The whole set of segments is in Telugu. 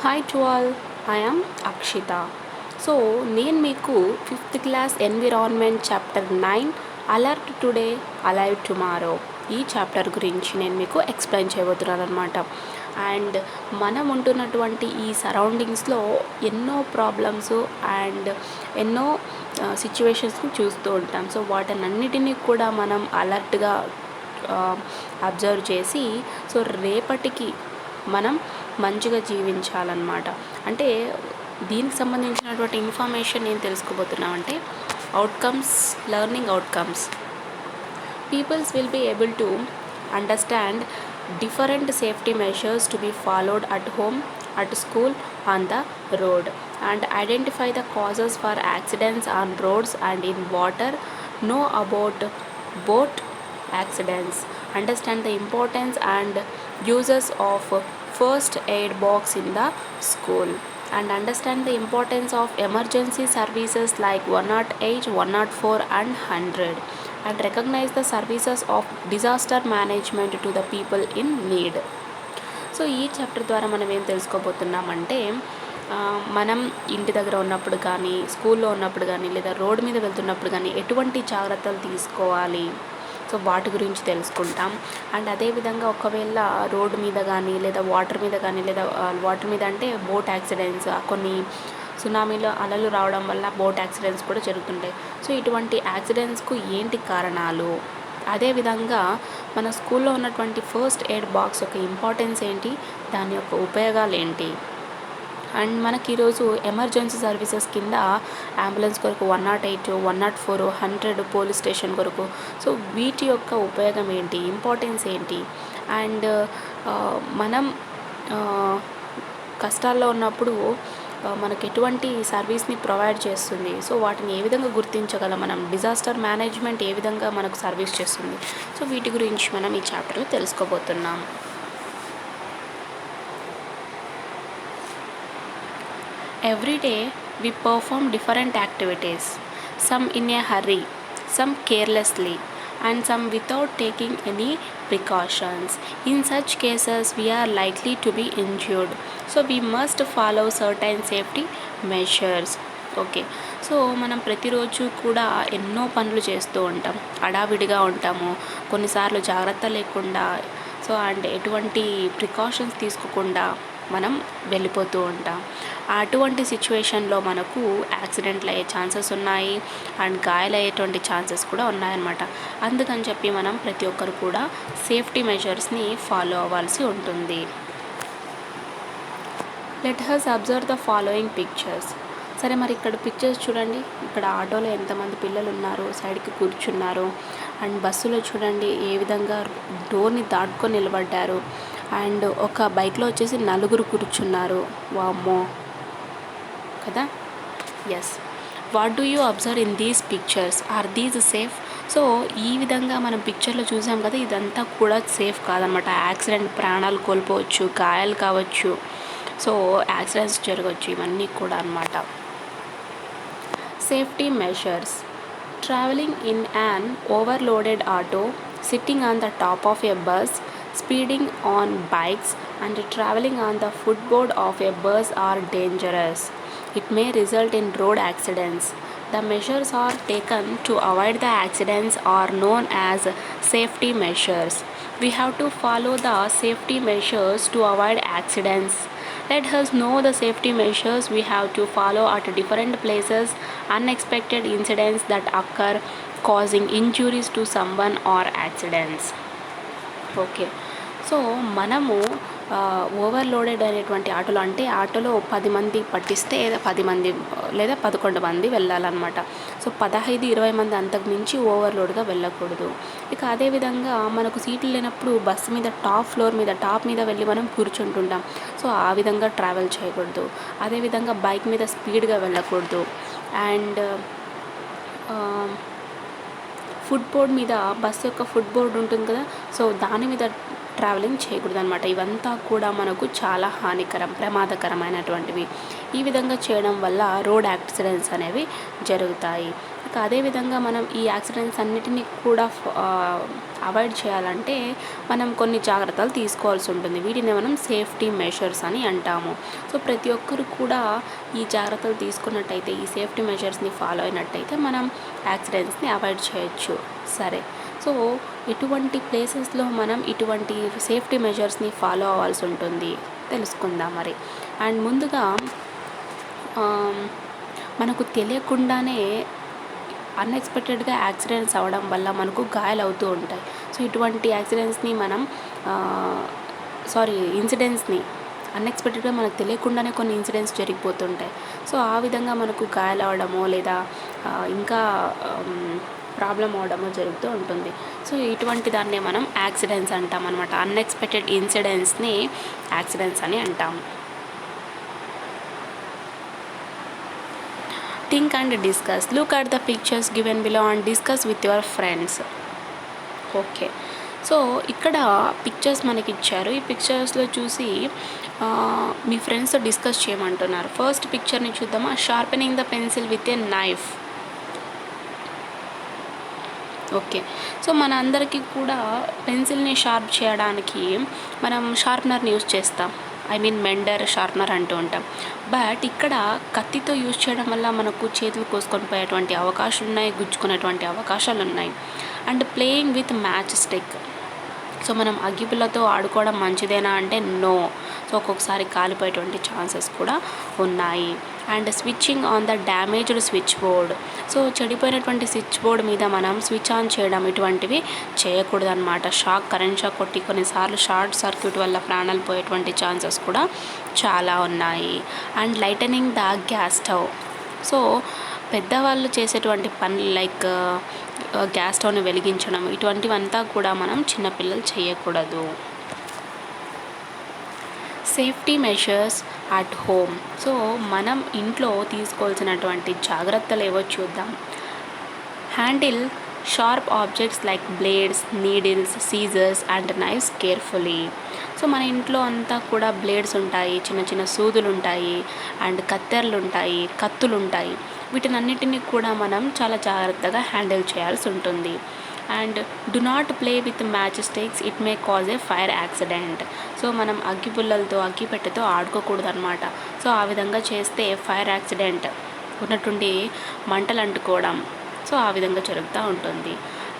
Hi to all, I am Akshitha. So నేను మీకు fifth class environment chapter 9 alert today alive tomorrow ఈ చాప్టర్ గురించి నేను మీకు ఎక్స్ప్లెయిన్ చేయబోతున్నాను అనమాట. అండ్ మనం ఉంటున్నటువంటి ఈ సరౌండింగ్స్లో ఎన్నో ప్రాబ్లమ్స్ అండ్ ఎన్నో సిచ్యువేషన్స్ని చూస్తూ ఉంటాం. సో వాటన్నిటినీ కూడా మనం అలర్ట్గా అబ్జర్వ్ చేసి సో రేపటికి మనం మంచిగా జీవించాలన్నమాట. అంటే దీనికి సంబంధించినటువంటి ఇన్ఫర్మేషన్ ఏం తెలుసుకోబోతున్నామంటే outcomes, learning outcomes. Peoples will be able to understand different safety measures to be followed at home, at school, on the road, and identify the causes for accidents on roads and in water, know about boat accidents, understand the importance and uses of first aid box in the school, and understand the importance of emergency services like 108, 104 and 100, and recognize the services of disaster management to the people in need. So ఈ చాప్టర్ ద్వారా మనం ఏం తెలుసుకోబోతున్నామంటే మనం ఇంటి దగ్గర ఉన్నప్పుడు కానీ, స్కూల్లో ఉన్నప్పుడు కానీ, లేదా రోడ్డు మీద వెళ్తున్నప్పుడు కానీ ఎటువంటి జాగ్రత్తలు తీసుకోవాలి, సో వాటి గురించి తెలుసుకుంటాం. అండ్ అదేవిధంగా ఒకవేళ రోడ్డు మీద కానీ, లేదా వాటర్ మీద కానీ, లేదా వాటర్ మీద అంటే బోట్ యాక్సిడెంట్స్, కొన్ని సునామీలో అలలు రావడం వల్ల బోట్ యాక్సిడెంట్స్ కూడా జరుగుతుంటాయి. సో ఇటువంటి యాక్సిడెంట్స్కు ఏంటి కారణాలు, అదేవిధంగా మన స్కూల్లో ఉన్నటువంటి ఫస్ట్ ఎయిడ్ బాక్స్ యొక్క ఇంపార్టెన్స్ ఏంటి, దాని యొక్క ఉపయోగాలు ఏంటి, అండ్ మనకి ఈరోజు ఎమర్జెన్సీ సర్వీసెస్ కింద అంబులెన్స్ కొరకు 108, 104, 100 పోలీస్ స్టేషన్ కొరకు, సో వీటి యొక్క ఉపయోగం ఏంటి, ఇంపార్టెన్స్ ఏంటి, అండ్ మనం కష్టాల్లో ఉన్నప్పుడు మనకు ఎటువంటి సర్వీస్ని ప్రొవైడ్ చేస్తుంది, సో వాటిని ఏ విధంగా గుర్తించగలం, మనం డిజాస్టర్ మేనేజ్మెంట్ ఏ విధంగా మనకు సర్వీస్ చేస్తుంది, సో వీటి గురించి మనం ఈ చాప్టర్లో తెలుసుకోబోతున్నాం. Every day we perform different activities, some in a hurry, some carelessly, and some without taking any precautions. In such cases, we are likely to be injured. So we must follow certain safety measures. Okay, so మనం ప్రతిరోజు కూడా ఎన్నో పనులు చేస్తూ ఉంటాం, హడావిడిగా ఉంటాము, కొన్నిసార్లు జాగ్రత్త లేకుండా, సో అండ్ ఎటువంటి ప్రికాషన్స్ తీసుకోకుండా మనం వెళ్ళిపోతూ ఉంటాం. అటువంటి సిచ్యువేషన్లో మనకు యాక్సిడెంట్లు అయ్యే ఛాన్సెస్ ఉన్నాయి అండ్ గాయాలయ్యేటువంటి ఛాన్సెస్ కూడా ఉన్నాయన్నమాట. అందుకని చెప్పి మనం ప్రతి ఒక్కరు కూడా సేఫ్టీ మెజర్స్ని ఫాలో అవ్వాల్సి ఉంటుంది. Let has observe the following pictures. సరే, మరి ఇక్కడ పిక్చర్స్ చూడండి. ఇక్కడ ఆటోలో ఎంతమంది పిల్లలు ఉన్నారు, సైడ్కి కూర్చున్నారు, అండ్ బస్సులో చూడండి ఏ విధంగా డోర్ని దాటుకొని నిలబడ్డారు, అండ్ ఒక బైక్లో వచ్చేసి 4 కూర్చున్నారు. వామ్మో కదా. Yes, what do you observe in these pictures, are these safe? So ఈ విధంగా మనం పిక్చర్లో చూసాం కదా, ఇదంతా కూడా సేఫ్ కాదనమాట. యాక్సిడెంట్, ప్రాణాలు కోల్పోవచ్చు, గాయాలు కావచ్చు, సో యాక్సిడెంట్స్ జరగవచ్చు, ఇవన్నీ కూడా అన్నమాట. Safety measures. Travelling in an overloaded auto, sitting on the top of a bus, speeding on bikes, and traveling on the footboard of a bus are dangerous. It may result in road accidents. The measures are taken to avoid the accidents are known as safety measures. We have to follow the safety measures to avoid accidents. Let us know the safety measures we have to follow at different places, unexpected incidents that occur causing injuries to someone or accidents. Okay, so మనము ఓవర్లోడెడ్ అనేటువంటి ఆటోలో, అంటే ఆటోలో 10 మంది పట్టిస్తే 10 మంది లేదా 11 మంది వెళ్ళాలన్నమాట. సో 15-20 మంది అంతకు మించి ఓవర్లోడ్గా వెళ్ళకూడదు. ఇక అదేవిధంగా మనకు సీట్లు లేనప్పుడు బస్సు మీద టాప్ మీద వెళ్ళి మనం కూర్చుంటుంటాం, సో ఆ విధంగా ట్రావెల్ చేయకూడదు. అదేవిధంగా బైక్ మీద స్పీడ్గా వెళ్ళకూడదు, అండ్ ఫుట్బోర్డ్ మీద, బస్సు యొక్క ఫుట్బోర్డ్ ఉంటుంది కదా, సో దాని మీద ట్రావెలింగ్ చేయకూడదు అనమాట. ఇవంతా కూడా మనకు చాలా హానికరం, ప్రమాదకరమైనటువంటివి. ఈ విధంగా చేయడం వల్ల రోడ్ యాక్సిడెంట్స్ అనేవి జరుగుతాయి. ఇక అదేవిధంగా మనం ఈ యాక్సిడెంట్స్ అన్నిటినీ కూడా అవాయిడ్ చేయాలంటే మనం కొన్ని జాగ్రత్తలు తీసుకోవాల్సి ఉంటుంది. వీటిని మనం సేఫ్టీ మెషర్స్ అని అంటాము. సో ప్రతి ఒక్కరు కూడా ఈ జాగ్రత్తలు తీసుకున్నట్టయితే, ఈ సేఫ్టీ మెషర్స్ని ఫాలో అయినట్టయితే మనం యాక్సిడెంట్స్ని అవాయిడ్ చేయొచ్చు. సరే, సో ఎటువంటి ప్లేసెస్లో మనం ఇటువంటి సేఫ్టీ మెజర్స్ని ఫాలో అవ్వాల్సి ఉంటుంది తెలుసుకుందాం మరి. అండ్ ముందుగా మనకు తెలియకుండానే అన్ఎక్స్పెక్టెడ్గా యాక్సిడెంట్స్ అవ్వడం వల్ల మనకు గాయాలు అవుతూ ఉంటాయి. సో ఇటువంటి యాక్సిడెంట్స్ని మనం ఇన్సిడెంట్స్ని అన్ఎక్స్పెక్టెడ్గా మనకు తెలియకుండానే కొన్ని ఇన్సిడెంట్స్ జరిగిపోతుంటాయి. సో ఆ విధంగా మనకు గాయాలు అవ్వడమో లేదా ఇంకా ప్రాబ్లం అవడమో జరుగుతూ ఉంటుంది. సో ఇటువంటి దాన్నే మనం యాక్సిడెంట్స్ అంటాం అనమాట. అన్ఎక్స్పెక్టెడ్ ఇన్సిడెంట్స్ని యాక్సిడెంట్స్ అని అంటాము. Think and discuss. Look at the pictures given below and discuss with your friends. Okay, so ఇక్కడ పిక్చర్స్ మనకి ఇచ్చారు. ఈ పిక్చర్స్లో చూసి మీ ఫ్రెండ్స్తో డిస్కస్ చేయమంటున్నారు. ఫస్ట్ పిక్చర్ని చూద్దామా. Sharpening the pencil with a knife. Okay, so మన అందరికీ కూడా పెన్సిల్ని షార్ప్ చేయడానికి మనం షార్ప్నర్ని యూజ్ చేస్తాం. మెండర్, షార్ప్నర్ అంటూ ఉంటాం. బట్ ఇక్కడ కత్తితో యూజ్ చేయడం వల్ల మనకు చేతులు కోసుకొని పోయేటువంటి అవకాశాలు ఉన్నాయి, గుచ్చుకునేటువంటి అవకాశాలు ఉన్నాయి. And playing with match stick. So మనం అగ్గిపుల్లతో ఆడుకోవడం మంచిదేనా అంటే నో. సో ఒక్కొక్కసారి కాలిపోయేటువంటి ఛాన్సెస్ కూడా ఉన్నాయి. And switching on the damaged switch board. So చెడిపోయినటువంటి స్విచ్ బోర్డ్ మీద మనం స్విచ్ ఆన్ చేయడం ఇటువంటివి చేయకూడదు అనమాట. కరెంట్ షాక్ కొట్టి కొన్నిసార్లు షార్ట్ సర్క్యూట్ వల్ల ప్రాణాలు పోయేటువంటి ఛాన్సెస్ కూడా చాలా ఉన్నాయి. And lightening the gas stove. So పెద్దవాళ్ళు చేసేటువంటి పనులు లైక్ గ్యాస్ స్టవ్ని వెలిగించడం, ఇటువంటివంతా కూడా మనం చిన్నపిల్లలు చేయకూడదు. Safety measures at home. So మనం ఇంట్లో తీసుకోవాల్సినటువంటి జాగ్రత్తలు ఏవో చూద్దాం. Handle sharp objects like blades, needles, scissors and knives carefully. So మన ఇంట్లో అంతా కూడా బ్లేడ్స్ ఉంటాయి, చిన్న చిన్న సూదులు ఉంటాయి, అండ్ కత్తెరలు ఉంటాయి, కత్తులు ఉంటాయి. వీటినన్నిటిని కూడా మనం చాలా జాగ్రత్తగా హ్యాండిల్ చేయాల్సి ఉంటుంది. And do not play with match sticks, it may cause A fire accident. So మనం అగ్గిపుల్లలతో, అగ్గిపెట్టెతో ఆడుకోకూడదు అనమాట. సో ఆ విధంగా చేస్తే ఫైర్ యాక్సిడెంట్ ఉన్నట్టుండి మంటలు అంటుకోవడం, సో ఆ విధంగా జరుగుతూ ఉంటుంది.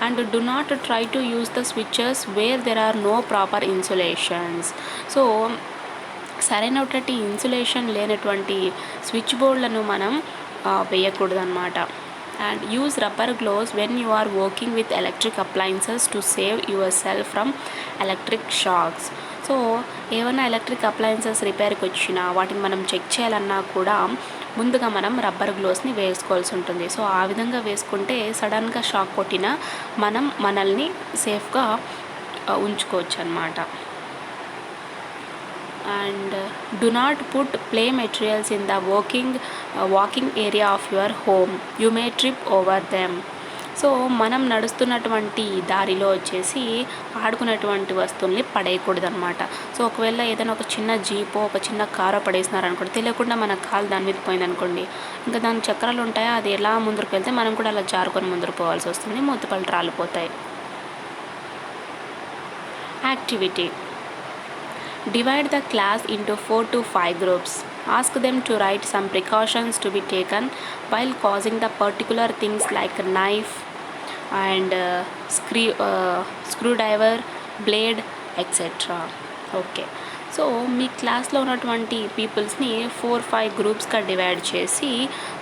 And do not try to use the switches where there are no proper insulations. So సరైనటువంటి ఇన్సులేషన్ లేనటువంటి స్విచ్ బోర్డులను మనం వేయకూడదు అనమాట. And use rubber gloves when you are working with electric appliances to save yourself from electric shocks. So ఏమైనా ఎలక్ట్రిక్ అప్లయన్సెస్ రిపేర్కి వచ్చినా వాటిని మనం చెక్ చేయాలన్నా కూడా ముందుగా మనం రబ్బర్ గ్లోవ్స్ని వేసుకోవాల్సి ఉంటుంది. సో ఆ విధంగా వేసుకుంటే సడన్గా షాక్ కొట్టినా మనం మనల్ని సేఫ్గా ఉంచుకోవచ్చు అన్నమాట. And do not put play materials in the walking area of your home, you may trip over them. So మనం నడుస్తున్నటువంటి దారిలో వచ్చేసి ఆడుకునేటువంటి వస్తువుల్ని పడేయకూడదు అనమాట. సో ఒకవేళ ఏదైనా ఒక చిన్న జీపో, ఒక చిన్న కారో పడేసినారనుకోండి, తెలియకుండా మన కాలు దాని మీద పోయిందనుకోండి, ఇంకా దాని చక్రాలు ఉంటాయో అది ఎలా ముందుకు వెళ్తే మనం కూడా అలా జారుకొని ముందుకు పోవాల్సి వస్తుంది, మూతపళ్ళు రాలిపోతాయి. Activity. Divide the class into 4 to 5 groups. Ask them to write some precautions to be taken while causing the particular things like knife and screwdriver, blade, etc. Okay. So మీ క్లాస్లో ఉన్నటువంటి పీపుల్స్ని 4-5 గ్రూప్స్గా డివైడ్ చేసి,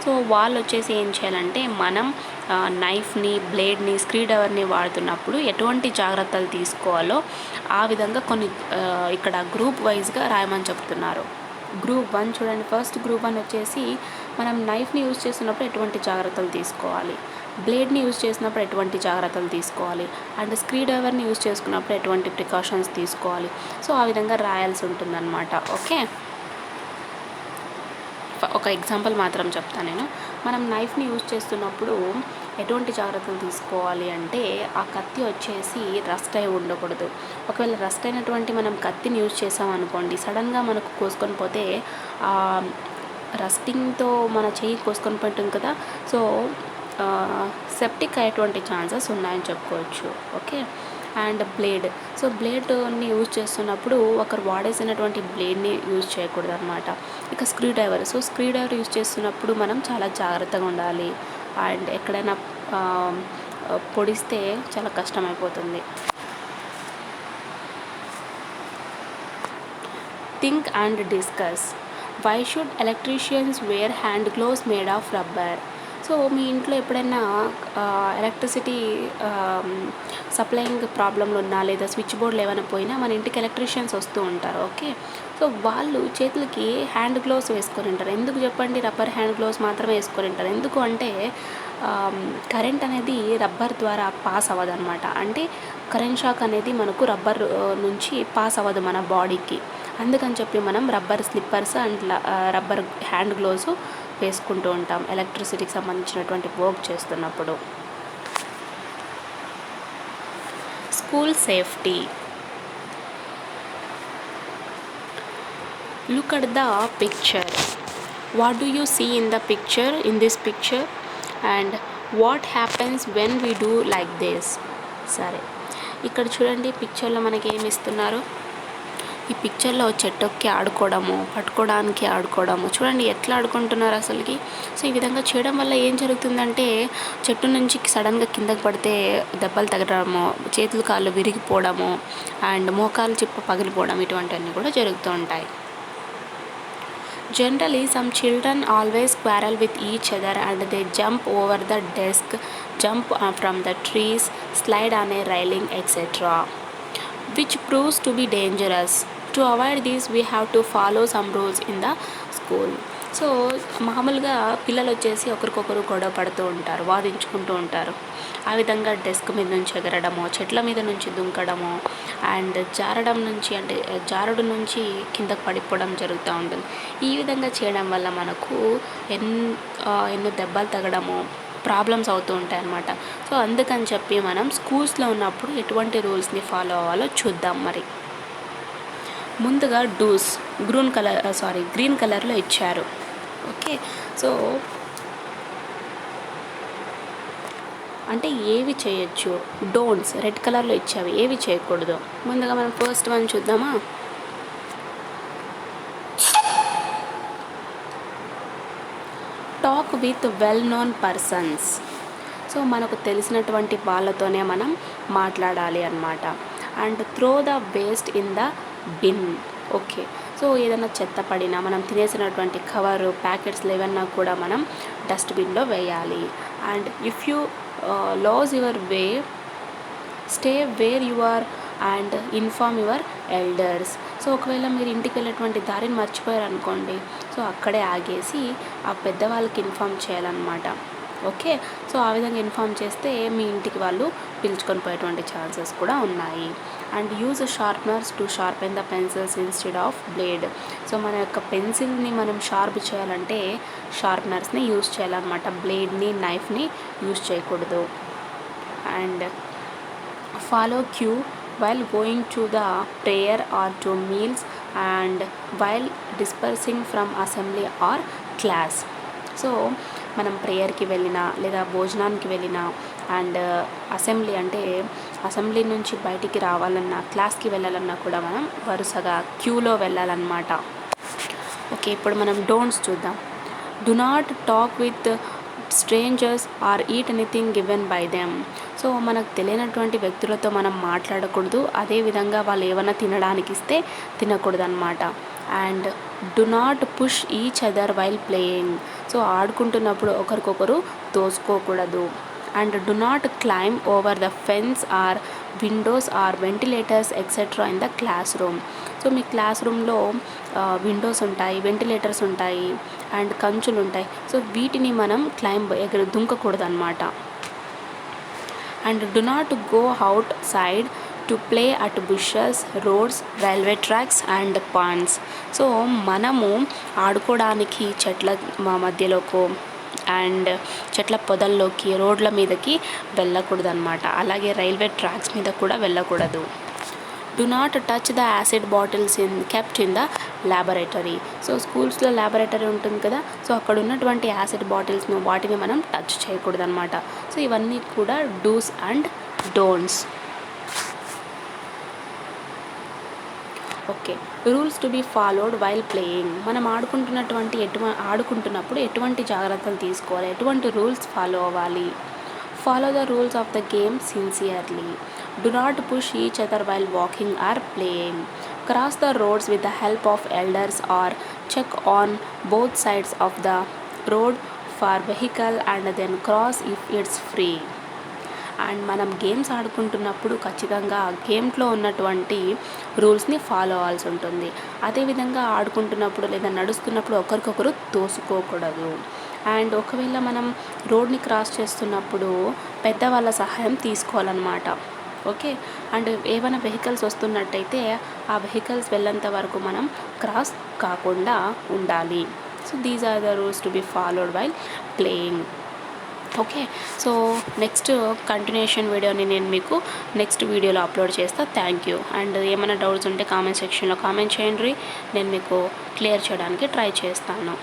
సో వాళ్ళు వచ్చేసి ఏం చేయాలంటే మనం నైఫ్ని, బ్లేడ్ని, స్క్రూడ్రైవర్ని వాడుతున్నప్పుడు ఎటువంటి జాగ్రత్తలు తీసుకోవాలో ఆ విధంగా కొన్ని ఇక్కడ గ్రూప్ వైజ్గా రాయమని చెప్తున్నారు. గ్రూప్ 1 చూడండి. ఫస్ట్ గ్రూప్ 1 వచ్చేసి మనం నైఫ్ని యూజ్ చేస్తున్నప్పుడు ఎటువంటి జాగ్రత్తలు తీసుకోవాలి, బ్లేడ్ని యూజ్ చేసినప్పుడు ఎటువంటి జాగ్రత్తలు తీసుకోవాలి, అండ్ స్క్రూడ్రైవర్ని యూజ్ చేసుకున్నప్పుడు ఎటువంటి ప్రికాషన్స్ తీసుకోవాలి. సో ఆ విధంగా రాయాల్సి ఉంటుందన్నమాట. ఓకే, ఒక ఎగ్జాంపుల్ మాత్రం చెప్తాను నేను. మనం నైఫ్ని యూజ్ చేస్తున్నప్పుడు ఎటువంటి జాగ్రత్తలు తీసుకోవాలి అంటే ఆ కత్తి వచ్చేసి రస్ట్ అయి ఉండకూడదు. ఒకవేళ రస్ట్ అయినటువంటి మనం కత్తిని యూజ్ చేసామనుకోండి, సడన్గా మనకు కోసుకొని పోతే రస్టింగ్తో మన చెయ్యి కోసుకొని పోతుంది కదా. సో సెప్టిక్ అయ్యేటువంటి ఛాన్సెస్ ఉన్నాయని చెప్పుకోవచ్చు. ఓకే. And blade. సో బ్లేడ్ని యూజ్ చేస్తున్నప్పుడు ఒకరు వాడేసినటువంటి బ్లేడ్ని యూజ్ చేయకూడదు అనమాట. ఇక screwdriver. So screwdriver use చేస్తున్నప్పుడు మనం చాలా జాగ్రత్తగా ఉండాలి. అండ్ ఎక్కడైనా పొడిస్తే చాలా కష్టమైపోతుంది. Think and discuss. Why should electricians wear hand gloves made of rubber? So మీ ఇంట్లో ఎప్పుడైనా ఎలక్ట్రిసిటీ సప్లయింగ్ ప్రాబ్లంలు ఉన్నా లేదా స్విచ్ బోర్డులు ఏమైనా పోయినా మన ఇంటికి ఎలక్ట్రీషియన్స్ వస్తూ ఉంటారు. ఓకే. సో వాళ్ళు చేతులకి హ్యాండ్ గ్లోవ్స్ వేసుకొని ఉంటారు. ఎందుకు చెప్పండి? రబ్బర్ హ్యాండ్ గ్లోవ్స్ మాత్రమే వేసుకొని ఉంటారు. ఎందుకు అంటే కరెంట్ అనేది రబ్బర్ ద్వారా పాస్ అవ్వదు అనమాట. అంటే కరెంట్ షాక్ అనేది మనకు రబ్బర్ నుంచి పాస్ అవ్వదు మన బాడీకి. అందుకని చెప్పి మనం rubber slippers and rubber hand gloves వేసుకుంటూ ఉంటాం ఎలక్ట్రిసిటీకి సంబంధించినటువంటి వర్క్ చేస్తున్నప్పుడు. School safety. Look at the picture. What do you see in the picture, in this picture? And what happens when we do like this? సరే, ఇక్కడ చూడండి పిక్చర్లో మనకి ఏమి ఇస్తున్నారు. ఈ పిక్చర్లో చెట్టుకి ఆడుకోవడము, పట్టుకోవడానికి ఆడుకోవడము, చూడండి ఎట్లా ఆడుకుంటున్నారు అసలుకి. సో ఈ విధంగా చేయడం వల్ల ఏం జరుగుతుందంటే చెట్టు నుంచి సడన్గా కిందకి పడితే దెబ్బలు తగలడము, చేతులు కాళ్ళు విరిగిపోవడము అండ్ మోకాలు చిప్ప పగిలిపోవడం ఇటువంటివన్నీ కూడా జరుగుతూ ఉంటాయి. Generally, some children always quarrel with each other and they jump over the desk, jump from the trees, slide on a railing, etc., which proves to be dangerous. To avoid this, we have to follow some rules in the school. So మామూలుగా పిల్లలు వచ్చేసి ఒకరికొకరు గొడవ పడుతూ ఉంటారు, వాదించుకుంటూ ఉంటారు. ఆ విధంగా డెస్క్ మీద నుంచి ఎగరడము, చెట్ల మీద నుంచి దుంకడము అండ్ జారడం నుంచి కిందకు పడిపోవడం జరుగుతూ ఉంటుంది. ఈ విధంగా చేయడం వల్ల మనకు ఎన్నో దెబ్బలు తగడము, ప్రాబ్లమ్స్ అవుతూ ఉంటాయి అన్నమాట. సో అందుకని చెప్పి మనం స్కూల్స్లో ఉన్నప్పుడు ఎటువంటి రూల్స్ని ఫాలో అవ్వాలో చూద్దాం. మరి ముందుగా డూస్ గ్రీన్ కలర్లో ఇచ్చారు. ఓకే. సో అంటే ఏవి చేయొచ్చు, డోంట్స్ రెడ్ కలర్లో ఇచ్చావి, ఏవి చేయకూడదు. ముందుగా మనం ఫస్ట్ వన్ చూద్దామా. Talk with well known persons. So మనకు తెలిసినటువంటి వాళ్ళతోనే మనం మాట్లాడాలి అన్నమాట. And throw the waste in the bin. Okay. So ఏదైనా చెత్త పడినా, మనం తినేసినటువంటి కవరు ప్యాకెట్స్లు ఏవన్నా కూడా మనం డస్ట్బిన్లో వేయాలి. And if you lose your way, stay where you are and inform your elders. So ఒకవేళ మీరు ఇంటికి వెళ్ళేటువంటి దారిని మర్చిపోయారు అనుకోండి, సో అక్కడే ఆగేసి ఆ పెద్దవాళ్ళకి ఇన్ఫార్మ్ చేయాలన్నమాట. ఓకే. సో ఆ విధంగా ఇన్ఫార్మ్ చేస్తే మీ ఇంటికి వాళ్ళు పిలుచుకొని పోయేటువంటి ఛాన్సెస్ కూడా ఉన్నాయి. And use sharpeners to sharpen the pencils instead of blade. So మన యొక్క పెన్సిల్ని మనం షార్ప్ చేయాలంటే షార్ప్నర్స్ని యూజ్ చేయాలన్నమాట, బ్లేడ్ని నైఫ్ని యూజ్ చేయకూడదు. And follow queue while going to the prayer or to meals and while dispersing from assembly or class. So మనం ప్రేయర్కి వెళ్ళినా లేదా భోజనానికి వెళ్ళినా అండ్ అసెంబ్లీ నుంచి బయటికి రావాలన్నా, క్లాస్కి వెళ్ళాలన్నా కూడా మనం వరుసగా క్యూలో వెళ్ళాలన్నమాట. ఓకే. ఇప్పుడు మనం డోంట్స్ చూద్దాం. Do not talk with strangers are eat anything given by them. So మనకు తెలియనటువంటి వ్యక్తులతో మనం మాట్లాడకూడదు, అదేవిధంగా వాళ్ళు ఏమైనా తినడానికి ఇస్తే తినకూడదు అన్నమాట. And do not push each other while playing. So ఆడుకుంటున్నప్పుడు ఒకరికొకరు తోసుకోకూడదు. And do not climb over the fence or windows or ventilators etcetera in the classroom. So మీ క్లాస్ రూమ్లో విండోస్ ఉంటాయి, వెంటిలేటర్స్ ఉంటాయి అండ్ కంచులు ఉంటాయి. సో వీటిని మనం దుంకకూడదు అన్నమాట. And do not go outside to play at bushes, roads, railway tracks and ponds. So మనము ఆడుకోవడానికి చెట్ల మధ్యలోకి అండ్ చెట్ల పొదల్లోకి, రోడ్ల మీదకి వెళ్ళకూడదు అన్నమాట. అలాగే రైల్వే ట్రాక్స్ మీద కూడా వెళ్ళకూడదు. Do not touch the acid bottles kept in the laboratory. So స్కూల్స్లో ల్యాబొరేటరీ ఉంటుంది కదా, సో అక్కడ ఉన్నటువంటి యాసిడ్ బాటిల్స్ను వాటిని మనం టచ్ చేయకూడదు అనమాట. సో ఇవన్నీ కూడా dos and don'ts. Okay, rules to be followed while playing. మనం ఆడుకుంటున్నప్పుడు ఎటువంటి జాగ్రత్తలు తీసుకోవాలి, ఎటువంటి రూల్స్ ఫాలో అవ్వాలి. Follow the rules of the game sincerely. Do not push each other while walking or playing. Cross the roads with the help of elders or check on both sides of the road for vehicle and then cross if it's free. And మనం గేమ్స్ ఆడుకుంటున్నప్పుడు ఖచ్చితంగా గేమ్లో ఉన్నటువంటి రూల్స్ని ఫాలో అవ్వాల్సి ఉంటుంది. అదేవిధంగా ఆడుకుంటున్నప్పుడు లేదా నడుస్తున్నప్పుడు ఒకరికొకరు తోసుకోకూడదు. అండ్ ఒకవేళ మనం రోడ్ని క్రాస్ చేస్తున్నప్పుడు పెద్దవాళ్ళ సహాయం తీసుకోవాలన్నమాట. ఓకే, అండ్ ఏమైనా వెహికల్స్ వస్తున్నట్టయితే ఆ వెహికల్స్ వెళ్ళేంత వరకు మనం క్రాస్ కాకుండా ఉండాలి. So these are the rules to be followed while playing. Okay, so next continuation వీడియోని నేను మీకు నెక్స్ట్ వీడియోలో అప్లోడ్ చేస్తాను. Thank you. అండ్ ఏమైనా డౌట్స్ ఉంటే కామెంట్ సెక్షన్లో కామెంట్ చేయండి, నేను మీకు క్లియర్ చేయడానికి ట్రై చేస్తాను.